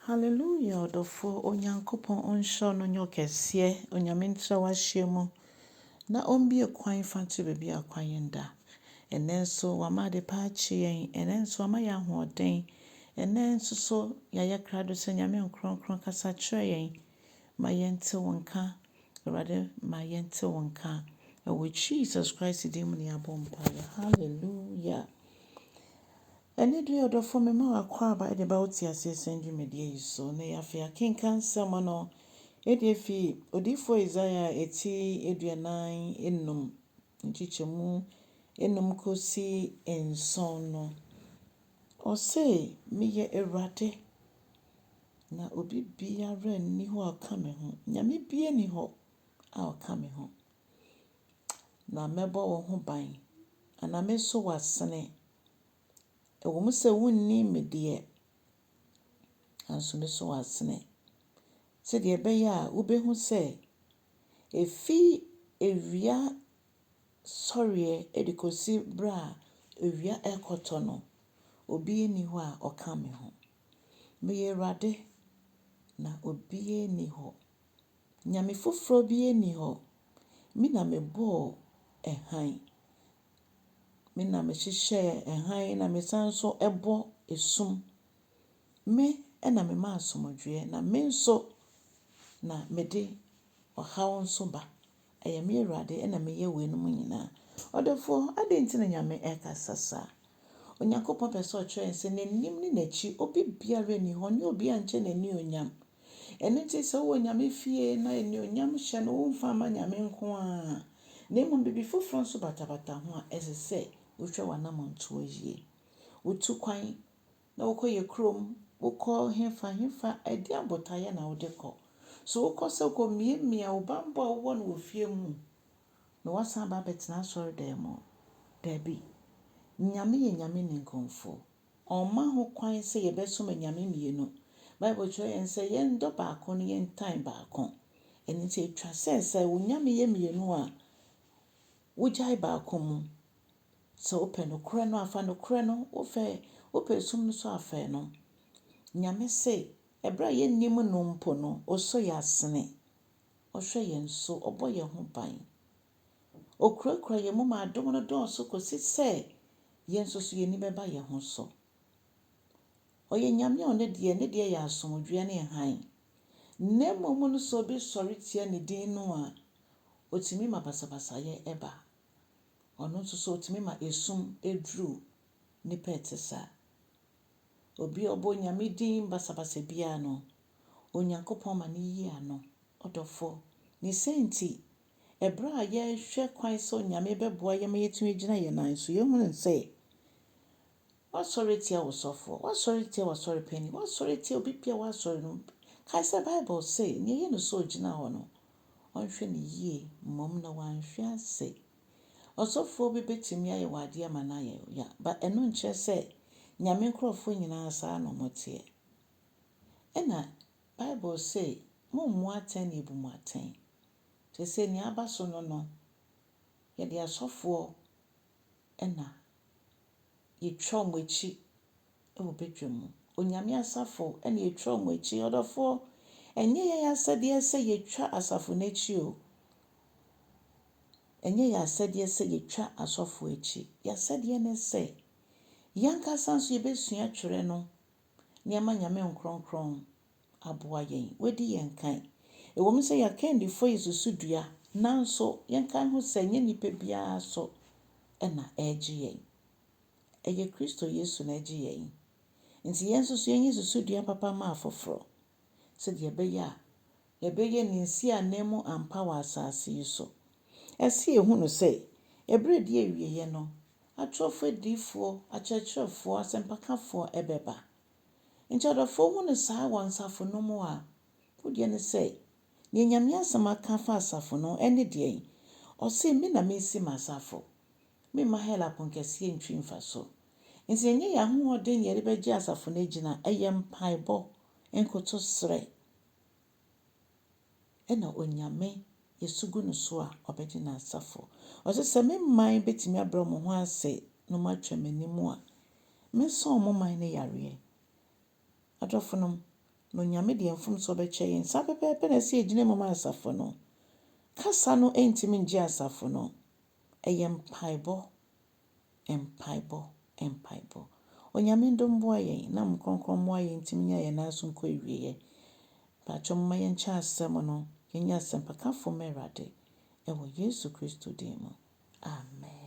Hallelujah, odofo onyankopon onsho no nyo kese onyame ntra wahyiemu na ombie kwan fanto bebi akwan nda. Enenso wamade pa chien, enenso amaya hoden, enenso so yaya krado se nyame nkronkron kasa kyerɛ yen. Ma yente wonka, Awurade ma yente wonka. With Jesus Christ dim ne abompa. Hallelujah. Ene dua odofo me ma wakwa ba de ba oti asese ndwumedie yi so na yafia kenkan sam no edefi odifo Isaiah eti eduanan enum nchichemu enum kosi enson no ose meyɛ Awurade na obi biara nni ho aka me ho nyame bie ni ho a aka me ho na mɛbɔ wo ho ban ana me so wasene ewo mu sɛ wunni me deɛ anso me so wasene sɛ deɛ ɛbɛyɛ a wobɛhu sɛ efi ewia sɔreɛ edikosi bra ewia ɛkɔtɔ no obi ni hɔ a ɔka me ho meyɛ Awurade na obi ni hɔ nyame foforo bi ni hɔ me na mebɔɔ ɛhan me na me hyehyɛ ɛhan na me sanso ɛbɔ esum me na me ma asomdwe na me nso na mede ɔhaw nso ba ɛyɛ me Awurade na meyɛ w'enum nyina ɔdɔfo ade nti na nyame ɛkasa sa onyankopɔn pɛ sɛ ɔkyerɛ sɛ n'anim ne n'akyi obi biara ni hɔ ne obi ankyɛ n'ani onyam ɛno nti sɛ wo nyame fie na ani onyam hyɛ no wo mfa ma nyame nko a na mmom bibi foforo nso batabata ho a ɛsɛ sɛ wohwɛ w'anamonto yie wotu kwan na wokɔ yɛ krom wokɔ hefa ɛde abotaeɛ na wode kɔ so wokɔ sɛ kɔ miemia wo bambɔ a wowɔ no wɔ fie mu na wasan ba betena asɔre dan mu dabi nyame yɛ nyame ne nkonfo ɔma ho kwan sɛ yɛbɛsom nyame mienu Bible kyerɛ yɛn sɛ yɛn dɔ baako no yɛn tan baako ɛno nti etwa sɛ wo nyame yɛ mienu a wogyae baako mu sɛ wopɛ no korɛ no afa no korɛ no wopɛ sum no so afɛ no nyame sɛ ɛbra yɛnnim no mpo no ɔsɔ yɛ asene ɔhwɛ yɛn so ɔbɔ yɛn ho ban okurakura yɛn mu ma adom no dɔɔso kɔsi sɛ yɛn nso so yɛni bɛba yɛn ho so ɔyɛ nyame a ɔne deɛ yɛ asomdwe ne han na mmom no so obi sɔre tia ne din no a otimi ma basabasayɛ ɛba ɔno nso so otimi ma esum eduru nipa etesa obi ɔbɔ nyame din basabasa bia no onyankopɔn ma ne yi ano ɔdɔfo ne senti ɛbra a yɛhwɛ kwan sɛ nyame bɛboa yɛ ma yɛtumi gyina yɛ nan so yɛhunu sɛ wasɔre tia wosɔfo wasɔre tia wasɔre pani wasɔre tia obi pia wasɔre no kae sɛ Bible sɛ ne yɛ no so gyina hɔ no ɔnhwɛ ne yie mmom na wanhwɛ ase ɔsɔfo bi betumi ayɛ wade ama na ayɛ ya ba ɛno nkyerɛ sɛ nyame nkrɔfo nyinaa saa no motie ɛna Bible sɛ mommu atɛn na ebu mu atɛn te sɛ ne aba so no yɛde asɔfo ɛna yɛtwa mo akyi ɛwɔ bedwam mu onyame asafo ɛna yɛtwa mo akyi ɔdɔfo ɛnyɛ yɛ asɛdeɛ sɛ yɛtwa asafo n'akyi o ɛnyɛ yɛ asɛdeɛ sɛ yɛtwa asɔfo akyi yɛasɛdeɛ ne sɛ yɛnkasa nso yɛbɛsua twerɛ no nneɛma nyame nkronkron aboa yɛn wadi yɛn kan ɛwɔ mu sɛ yɛakandifo yɛ susudua nanso yɛnkan ho sɛ nyɛ nipa biara so ɛna ɛgye yɛn ɛyɛ Kristo Yesu na ɛgye yɛn nti yɛn nso so yɛnyɛ susudua papa ma afoforo sɛdeɛ ɛbɛyɛ a yɛbɛyɛ ne nsi anan mu ampa wɔ asase yi so ɛsi ehunu sɛ ɛbrɛ di awieyɛ no atwerɛfo adiifoɔ akyerɛkyerɛfoɔ asɛmpakafoɔ ɛbɛba nti ɔdɔfo hu no saa wɔ nsafo no mu a wodeɛ ne sɛ ne nyame asɛm aka fa asafo no ɛne deɛ ɔse me na mensi masafo me ma hela ponkɛseɛ ntwi mfa so nti ɛnyɛ yɛ ahoɔden yɛde bɛgye asafo no gyina ɛyɛ mpaebɔ nkoto srɛ ɛna onyame yɛsugu no so a ɔbɛgye na asafo ɔse sɛ me man betumi abrɛ mo ho ase no matwa m'anim a mesɔn mo man ne yareɛ adɔfo no No Nyame de mfomso bɛkyɛ yɛn. Saa pɛpɛɛpɛ na ɛsɛ yɛgyina mu ma asafo no. Kasa no ntimi ngye asafo no. Ɛyɛ mpaebɔ. Onyame ndom boa yɛn na mkronkron mmoa yɛn ntimi nya yɛn nan so nkɔ awieɛ. Paatwa mma yɛnkyɛ asɛm no. Yɛnyɛ asɛmpakafo ma Awurade. Ɛwɔ Yesu Kristo din mu. Amen.